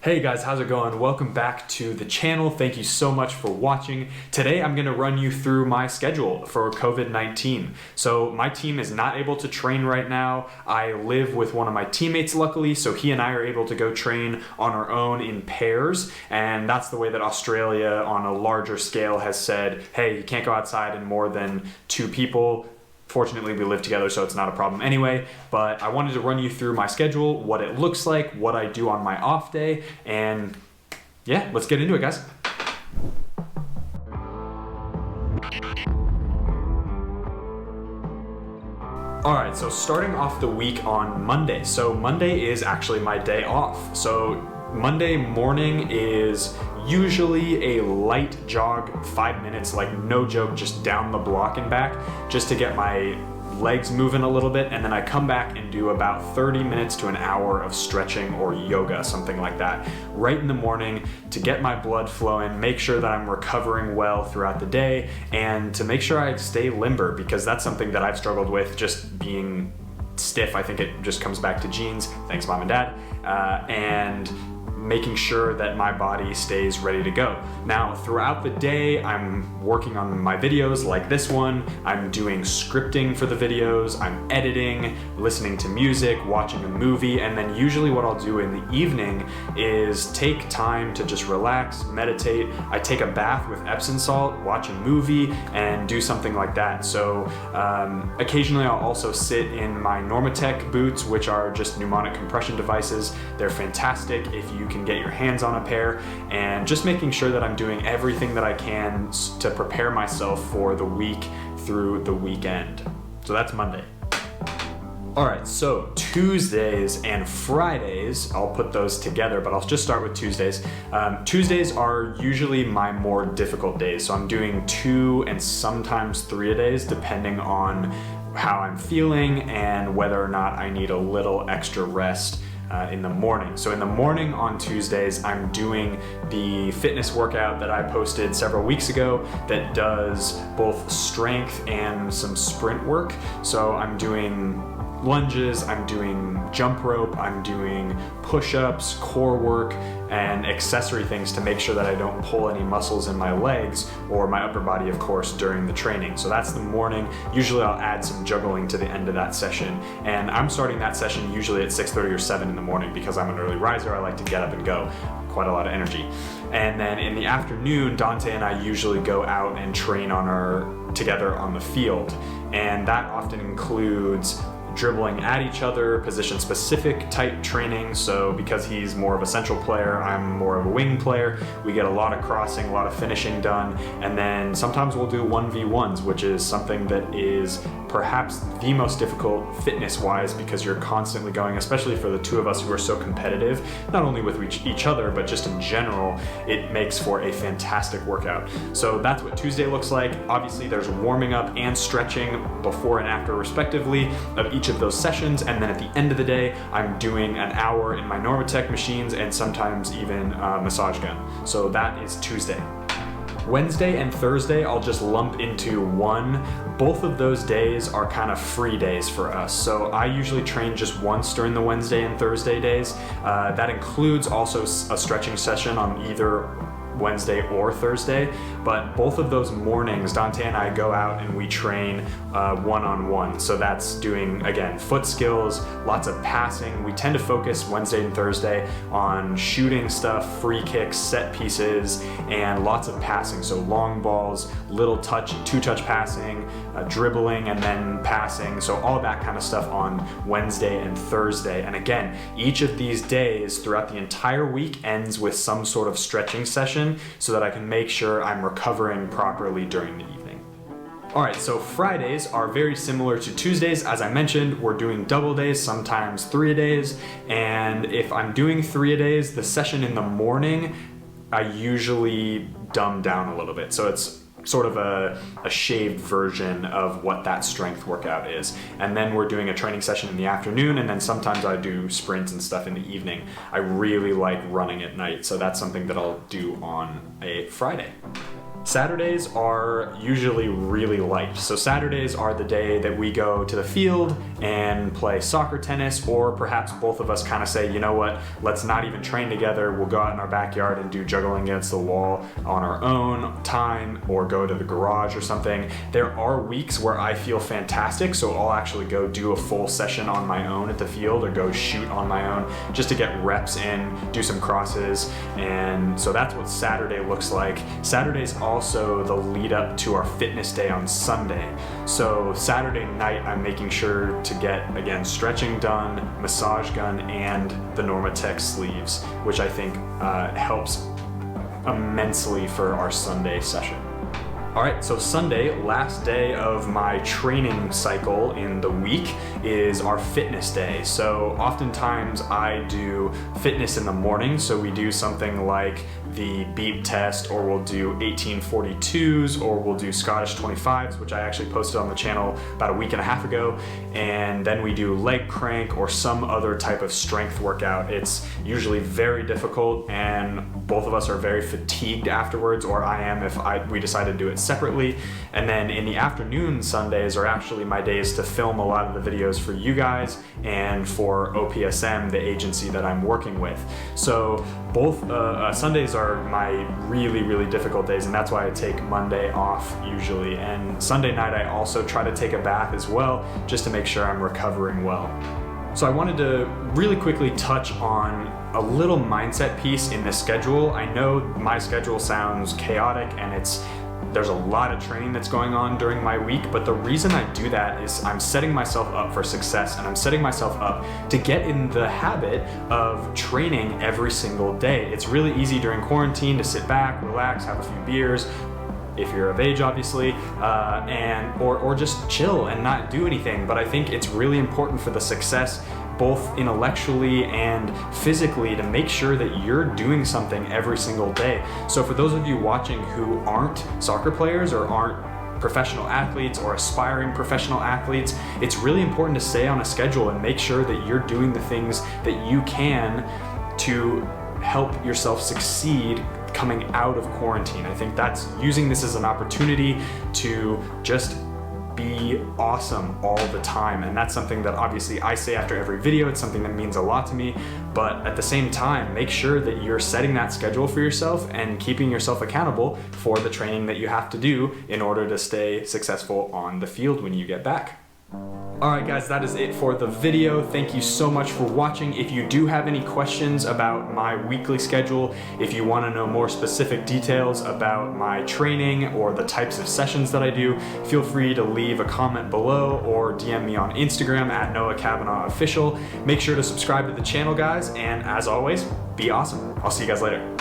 Hey guys, how's it going? Welcome back to the channel. Thank you so much for watching. Today I'm gonna run you through my schedule for COVID-19. So my team is not able to train right now. I live with one of my teammates luckily, so he and I are able to go train on our own in pairs, and that's the way that Australia on a larger scale has said, hey, you can't go outside in more than 2 people. Fortunately, we live together, so it's not a problem anyway, but I wanted to run you through my schedule, what it looks like, what I do on my off day, and yeah, let's get into it, guys. All right, so starting off the week on Monday. So Monday is actually my day off. So Monday morning is usually a light jog, 5 minutes, like no joke, just down the block and back, just to get my legs moving a little bit, and then I come back and do about 30 minutes to an hour of stretching or yoga, something like that, right in the morning to get my blood flowing, make sure that I'm recovering well throughout the day, and to make sure I stay limber, because that's something that I've struggled with, just being stiff. I think it just comes back to genes, thanks mom and dad, and making sure that my body stays ready to go. Now, throughout the day, I'm working on my videos like this one. I'm doing scripting for the videos, I'm editing, listening to music, watching a movie, and then usually what I'll do in the evening is take time to just relax, meditate. I take a bath with Epsom salt, watch a movie, and do something like that. So occasionally I'll also sit in my Normatec boots, which are just pneumonic compression devices. They're fantastic if you can get your hands on a pair, and just making sure that I'm doing everything that I can to prepare myself for the week through the weekend. So that's Monday. All right, so Tuesdays and Fridays, I'll put those together, but I'll just start with Tuesdays. Tuesdays are usually my more difficult days, so I'm doing 2 and sometimes 3 a days, depending on how I'm feeling and whether or not I need a little extra rest in the morning. So in the morning on Tuesdays, I'm doing the fitness workout that I posted several weeks ago that does both strength and some sprint work. So I'm doing lunges, I'm doing jump rope, I'm doing push-ups, core work, and accessory things to make sure that I don't pull any muscles in my legs or my upper body, of course, during the training. So that's the morning. Usually I'll add some juggling to the end of that session, and I'm starting that session usually at 6:30 or 7 in the morning because I'm an early riser. I like to get up and go. Quite a lot of energy. And then in the afternoon, Dante and I usually go out and train together on the field, and that often includes dribbling at each other, position specific type training. So because he's more of a central player, I'm more of a wing player, we get a lot of crossing, a lot of finishing done, and then sometimes we'll do 1v1s, which is something that is perhaps the most difficult fitness wise, because you're constantly going, especially for the 2 of us who are so competitive, not only with each other, but just in general, it makes for a fantastic workout. So that's what Tuesday looks like. Obviously there's warming up and stretching before and after respectively of each of those sessions, and then at the end of the day I'm doing an hour in my Normatec machines and sometimes even a massage gun. So that is Tuesday. Wednesday and Thursday I'll just lump into one. Both of those days are kind of free days for us. So I usually train just once during the Wednesday and Thursday days. That includes also a stretching session on either Wednesday or Thursday, but both of those mornings Dante and I go out and we train one-on-one. So that's doing, again, foot skills, lots of passing. We tend to focus Wednesday and Thursday on shooting stuff, free kicks, set pieces, and lots of passing. So long balls, little touch, 2-touch passing, dribbling, and then passing. So all that kind of stuff on Wednesday and Thursday. And again, each of these days throughout the entire week ends with some sort of stretching session so that I can make sure I'm recovering properly during the evening. All right, so Fridays are very similar to Tuesdays. As I mentioned, we're doing double days, sometimes 3 a days. And if I'm doing 3 a days, the session in the morning, I usually dumb down a little bit. So it's sort of a shaved version of what that strength workout is. And then we're doing a training session in the afternoon, and then sometimes I do sprints and stuff in the evening. I really like running at night, so that's something that I'll do on a Friday. Saturdays are usually really light. So Saturdays are the day that we go to the field and play soccer, tennis, or perhaps both of us kind of say, you know what, let's not even train together. We'll go out in our backyard and do juggling against the wall on our own time, or go to the garage or something. There are weeks where I feel fantastic, so I'll actually go do a full session on my own at the field, or go shoot on my own just to get reps in, do some crosses. And so that's what Saturday looks like. Saturday's also the lead up to our fitness day on Sunday. So Saturday night, I'm making sure to get, again, stretching done, massage gun, and the Normatec sleeves, which I think helps immensely for our Sunday session. All right, so Sunday, last day of my training cycle in the week, is our fitness day. So oftentimes I do fitness in the morning, so we do something like the beep test, or we'll do 1842s, or we'll do Scottish 25s, which I actually posted on the channel about a week and a half ago. And then we do leg crank or some other type of strength workout. It's usually very difficult, and both of us are very fatigued afterwards, or I am if we decide to do it separately. And then in the afternoon, Sundays are actually my days to film a lot of the videos for you guys and for OPSM, the agency that I'm working with. So both Sundays are my really difficult days, and that's why I take Monday off usually. And Sunday night I also try to take a bath as well, just to make sure I'm recovering well. So I wanted to really quickly touch on a little mindset piece in this schedule. I know my schedule sounds chaotic, and there's a lot of training that's going on during my week, but the reason I do that is I'm setting myself up for success, and I'm setting myself up to get in the habit of training every single day. It's really easy during quarantine to sit back, relax, have a few beers, if you're of age obviously, or just chill and not do anything. But I think it's really important for the success, both intellectually and physically, to make sure that you're doing something every single day. So for those of you watching who aren't soccer players or aren't professional athletes or aspiring professional athletes, it's really important to stay on a schedule and make sure that you're doing the things that you can to help yourself succeed coming out of quarantine. I think that's using this as an opportunity to just be awesome all the time. And that's something that obviously I say after every video. It's something that means a lot to me, but at the same time, make sure that you're setting that schedule for yourself and keeping yourself accountable for the training that you have to do in order to stay successful on the field when you get back. All right guys, that is it for the video. Thank you so much for watching. If you do have any questions about my weekly schedule, if you want to know more specific details about my training or the types of sessions that I do, feel free to leave a comment below or DM me on Instagram at Cavanaugh Official. Make sure to subscribe to the channel, guys, and as always, be awesome. I'll see you guys later.